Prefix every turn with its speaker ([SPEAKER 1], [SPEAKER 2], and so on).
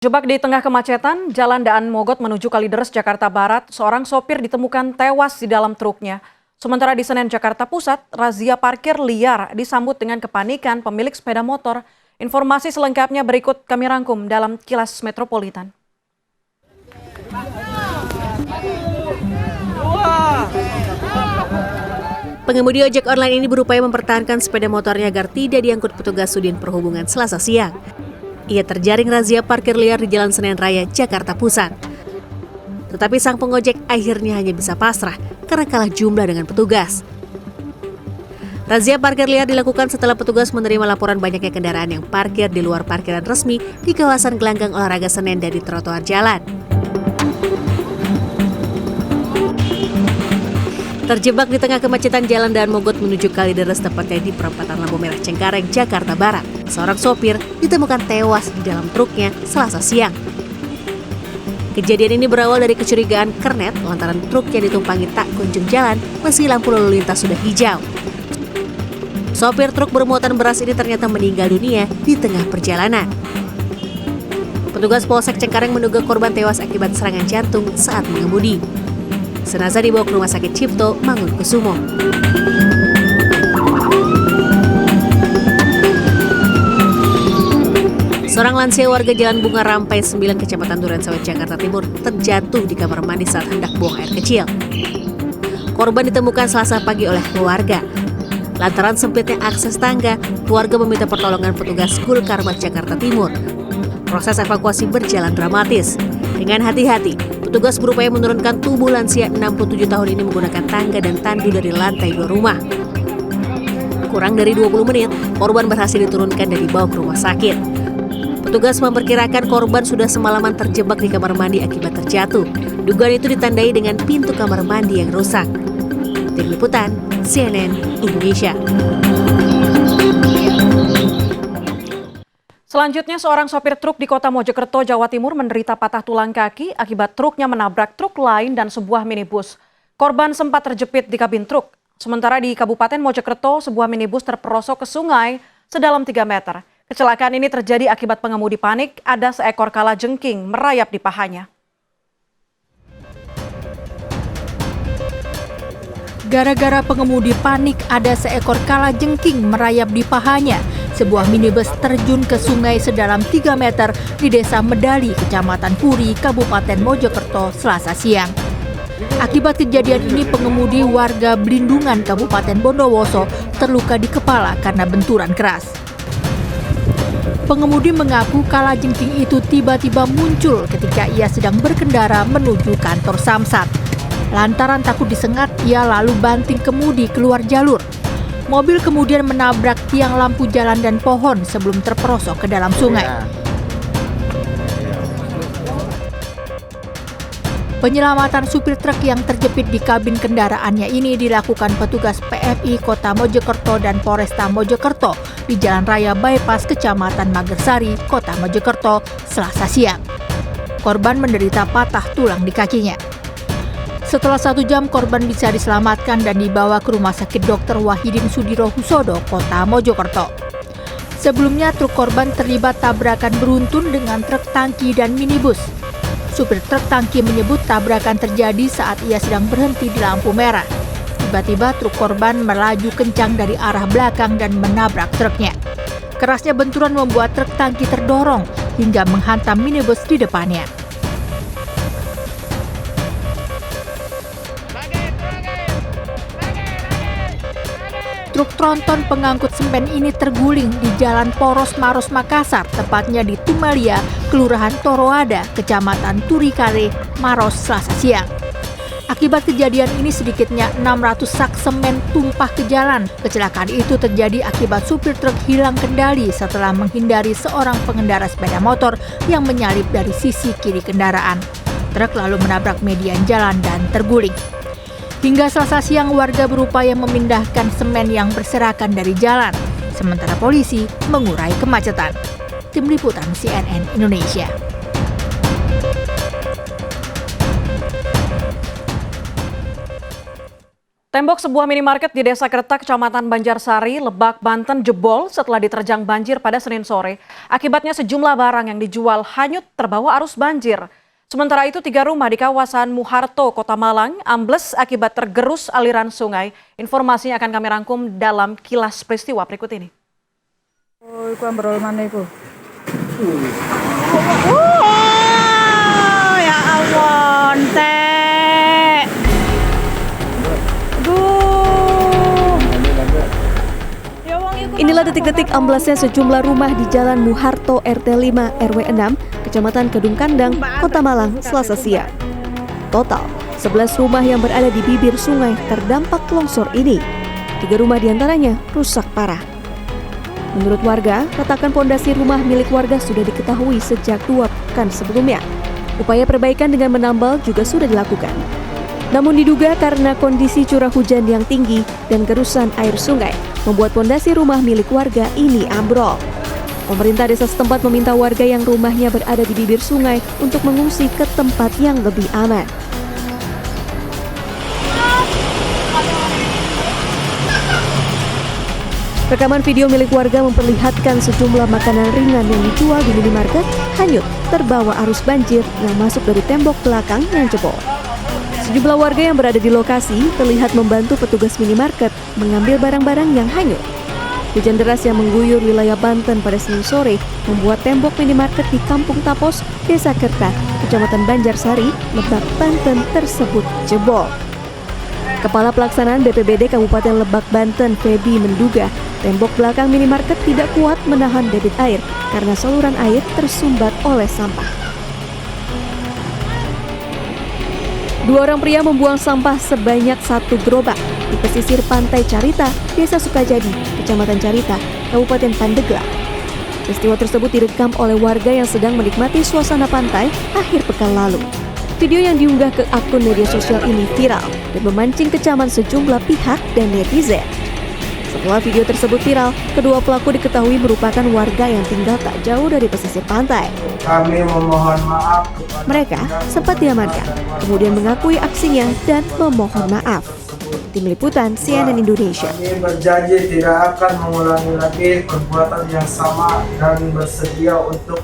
[SPEAKER 1] Jebak di tengah kemacetan, Jalan Daan Mogot menuju Kalideres, Jakarta Barat, seorang sopir ditemukan tewas di dalam truknya. Sementara di Senen, Jakarta Pusat, razia parkir liar disambut dengan kepanikan pemilik sepeda motor. Informasi selengkapnya berikut kami rangkum dalam Kilas Metropolitan.
[SPEAKER 2] Pengemudi ojek online ini berupaya mempertahankan sepeda motornya agar tidak diangkut petugas Sudin Perhubungan Selasa siang. Ia terjaring razia parkir liar di Jalan Senen Raya, Jakarta Pusat. Tetapi sang pengojek akhirnya hanya bisa pasrah karena kalah jumlah dengan petugas. Razia parkir liar dilakukan setelah petugas menerima laporan banyaknya kendaraan yang parkir di luar parkiran resmi di kawasan gelanggang olahraga Senen dan di trotoar jalan. Terjebak di tengah kemacetan Jalan Daan Mogot menuju Kalideres, tepatnya di perempatan lampu merah Cengkareng, Jakarta Barat, seorang sopir ditemukan tewas di dalam truknya Selasa siang. Kejadian ini berawal dari kecurigaan kernet lantaran truk yang ditumpangi tak kunjung jalan meski lampu lalu lintas sudah hijau. Sopir truk bermuatan beras ini ternyata meninggal dunia di tengah perjalanan. Petugas Polsek Cengkareng menduga korban tewas akibat serangan jantung saat mengemudi. Jenazah dibawa ke Rumah Sakit Cipto, Mangunkusumo. Seorang lansia warga Jalan Bunga Rampai 9, Kecamatan Durensawit, Jakarta Timur, terjatuh di kamar mandi saat hendak buang air kecil. Korban ditemukan Selasa pagi oleh keluarga. Lantaran sempitnya akses tangga, keluarga meminta pertolongan petugas Gulkarmat, Jakarta Timur. Proses evakuasi berjalan dramatis. Dengan hati-hati, petugas berupaya menurunkan tubuh lansia 67 tahun ini menggunakan tangga dan tandu dari lantai 2 rumah. Kurang dari 20 menit, korban berhasil diturunkan dan dibawa ke rumah sakit. Petugas memperkirakan korban sudah semalaman terjebak di kamar mandi akibat terjatuh. Dugaan itu ditandai dengan pintu kamar mandi yang rusak. Tim Liputan, CNN Indonesia.
[SPEAKER 1] Selanjutnya, seorang sopir truk di Kota Mojokerto, Jawa Timur menderita patah tulang kaki akibat truknya menabrak truk lain dan sebuah minibus. Korban sempat terjepit di kabin truk. Sementara di Kabupaten Mojokerto, sebuah minibus terperosok ke sungai sedalam 3 meter. Kecelakaan ini terjadi akibat pengemudi panik, ada seekor kalajengking merayap di pahanya.
[SPEAKER 3] Gara-gara pengemudi panik, ada seekor kalajengking merayap di pahanya. Sebuah minibus terjun ke sungai sedalam 3 meter di Desa Medali, Kecamatan Puri, Kabupaten Mojokerto, Selasa siang. Akibat kejadian ini, pengemudi warga Blindungan, Kabupaten Bondowoso, terluka di kepala karena benturan keras. Pengemudi mengaku kalajengking itu tiba-tiba muncul ketika ia sedang berkendara menuju kantor Samsat. Lantaran takut disengat, ia lalu banting kemudi keluar jalur. Mobil kemudian menabrak tiang lampu jalan dan pohon sebelum terperosok ke dalam sungai. Penyelamatan supir truk yang terjepit di kabin kendaraannya ini dilakukan petugas PMI Kota Mojokerto dan Polresta Mojokerto di Jalan Raya Bypass, Kecamatan Magersari, Kota Mojokerto, Selasa siang. Korban menderita patah tulang di kakinya. Setelah 1 jam, korban bisa diselamatkan dan dibawa ke Rumah Sakit Dr. Wahidin Sudirohusodo, Kota Mojokerto. Sebelumnya, truk korban terlibat tabrakan beruntun dengan truk tangki dan minibus. Supir truk tangki menyebut tabrakan terjadi saat ia sedang berhenti di lampu merah. Tiba-tiba truk korban melaju kencang dari arah belakang dan menabrak truknya. Kerasnya benturan membuat truk tangki terdorong hingga menghantam minibus di depannya. Truk tronton pengangkut semen ini terguling di Jalan Poros Maros Makassar, tepatnya di Tumalia, Kelurahan Toroada, Kecamatan Turikare, Maros, Selasa siang. Akibat kejadian ini sedikitnya 600 sak semen tumpah ke jalan. Kecelakaan itu terjadi akibat supir truk hilang kendali setelah menghindari seorang pengendara sepeda motor yang menyalip dari sisi kiri kendaraan. Truk lalu menabrak median jalan dan terguling. Hingga Selasa siang, warga berupaya memindahkan semen yang berserakan dari jalan, sementara polisi mengurai kemacetan. Tim Liputan CNN Indonesia.
[SPEAKER 1] Tembok sebuah minimarket di Desa Kerta, Kecamatan Banjarsari, Lebak, Banten jebol setelah diterjang banjir pada Senin sore. Akibatnya sejumlah barang yang dijual hanyut terbawa arus banjir. Sementara itu 3 rumah di kawasan Muharto, Kota Malang ambles akibat tergerus aliran sungai. Informasinya akan kami rangkum dalam kilas peristiwa berikut ini.
[SPEAKER 4] Oh, iku ambrol mana iku? Ya ampun, Teh.
[SPEAKER 2] Inilah detik-detik amblasnya sejumlah rumah di Jalan Muharto RT 5 RW 6, Kecamatan Kedung Kandang, Kota Malang, Selasa siang. Total, 11 rumah yang berada di bibir sungai terdampak longsor ini. 3 rumah diantaranya rusak parah. Menurut warga, retakan pondasi rumah milik warga sudah diketahui sejak 2 pekan sebelumnya. Upaya perbaikan dengan menambal juga sudah dilakukan. Namun diduga karena kondisi curah hujan yang tinggi dan gerusan air sungai, membuat pondasi rumah milik warga ini ambrol. Pemerintah desa setempat meminta warga yang rumahnya berada di bibir sungai untuk mengungsi ke tempat yang lebih aman. Rekaman video milik warga memperlihatkan sejumlah makanan ringan yang dijual di minimarket hanyut terbawa arus banjir yang masuk dari tembok belakang yang jebol. Sejumlah warga yang berada di lokasi terlihat membantu petugas minimarket mengambil barang-barang yang hanyut. Hujan deras yang mengguyur wilayah Banten pada Senin sore membuat tembok minimarket di Kampung Tapos, Desa Kerta, Kecamatan Banjarsari, Lebak, Banten tersebut jebol. Kepala Pelaksanaan BPBD Kabupaten Lebak, Banten, Febi menduga tembok belakang minimarket tidak kuat menahan debit air karena saluran air tersumbat oleh sampah. 2 orang pria membuang sampah sebanyak 1 gerobak di pesisir Pantai Carita, Desa Sukajadi, Kecamatan Carita, Kabupaten Pandeglang. Peristiwa tersebut direkam oleh warga yang sedang menikmati suasana pantai akhir pekan lalu. Video yang diunggah ke akun media sosial ini viral dan memancing kecaman sejumlah pihak dan netizen. Setelah video tersebut viral, kedua pelaku diketahui merupakan warga yang tinggal tak jauh dari pesisir pantai.
[SPEAKER 5] Kami memohon maaf.
[SPEAKER 2] Mereka sempat diamankan, kemudian mengakui aksinya dan memohon maaf. Tim Liputan CNN Indonesia.
[SPEAKER 5] Kami berjanji tidak akan mengulangi lagi perbuatan yang sama dan bersedia untuk